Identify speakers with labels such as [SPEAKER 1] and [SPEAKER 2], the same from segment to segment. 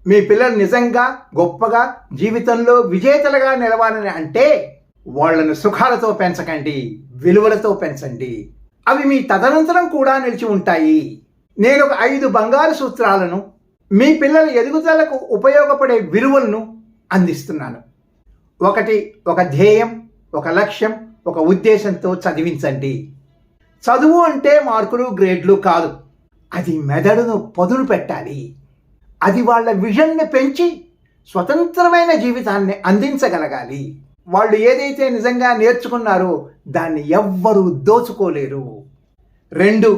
[SPEAKER 1] మీ పిల్లలు నిజంగా గొప్పగా జీవితంలో విజేతలుగా నిలవాలని అంటే వాళ్ళను సుఖాలతో పెంచకండి, విలువలతో పెంచండి. అవి మీ తదనంతరం కూడా నిలిచి ఉంటాయి. నేను ఒక 5 బంగారు సూత్రాలను మీ పిల్లల ఎదుగుదలకు ఉపయోగపడే విలువలను అందిస్తున్నాను. 1, ఒక ధ్యేయం, ఒక లక్ష్యం, ఒక ఉద్దేశంతో చదివించండి. చదువు అంటే మార్కులు, గ్రేడ్లు కాదు. అది మెదడును పదును పెట్టాలి. అది వాళ్ళ విజన్ని పెంచి స్వతంత్రమైన జీవితాన్ని అందించగలగాలి. వాళ్ళు ఏదైతే నిజంగా నేర్చుకున్నారో దాన్ని ఎవ్వరూ దోచుకోలేరు. 2,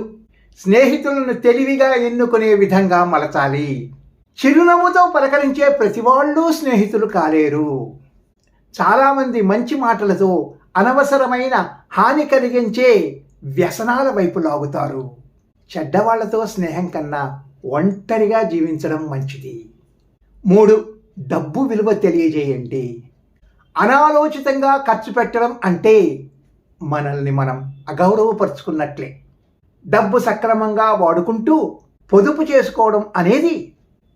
[SPEAKER 1] స్నేహితులను తెలివిగా ఎన్నుకునే విధంగా మలచాలి. చిరునవ్వుతో పలకరించే ప్రతి వాళ్ళు స్నేహితులు కాలేరు. చాలామంది మంచి మాటలతో అనవసరమైన హాని కలిగించే వ్యసనాల వైపు లాగుతారు. చెడ్డవాళ్లతో స్నేహం కన్నా ఒంటరిగా జీవించడం మంచిది. 3, డబ్బు విలువ తెలియజేయండి. అనాలోచితంగా ఖర్చు పెట్టడం అంటే మనల్ని మనం అగౌరవపరుచుకున్నట్లే. డబ్బు సక్రమంగా వాడుకుంటూ పొదుపు చేసుకోవడం అనేది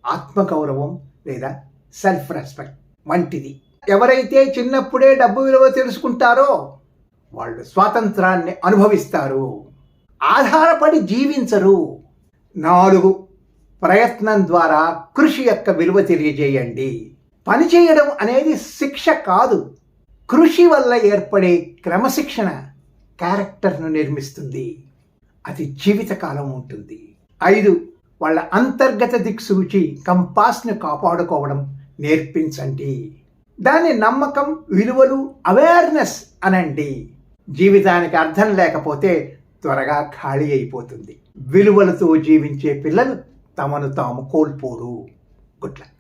[SPEAKER 1] ఆత్మగౌరవం లేదా సెల్ఫ్ రెస్పెక్ట్ వంటిది. ఎవరైతే చిన్నప్పుడే డబ్బు విలువ తెలుసుకుంటారో వాళ్ళు స్వాతంత్రాన్ని అనుభవిస్తారు, ఆధారపడి జీవించరు. 4, ప్రయత్నం ద్వారా కృషి యొక్క విలువ తెలియజేయండి. పని చేయడం అనేది శిక్ష కాదు, కృషి వల్ల ఏర్పడే క్రమశిక్షణ క్యారెక్టర్ను నిర్మిస్తుంది. అది జీవితకాలం ఉంటుంది. 5, వాళ్ళ అంతర్గత దిక్సూచి కంపాస్ను కాపాడుకోవడం నేర్పించండి. దాని నమ్మకం, విలువలు, అవేర్నెస్ అనండి. జీవితానికి అర్థం లేకపోతే త్వరగా ఖాళీ అయిపోతుంది. విలువలతో జీవించే పిల్లలు తమను తాము కోల్పోరు. Good luck.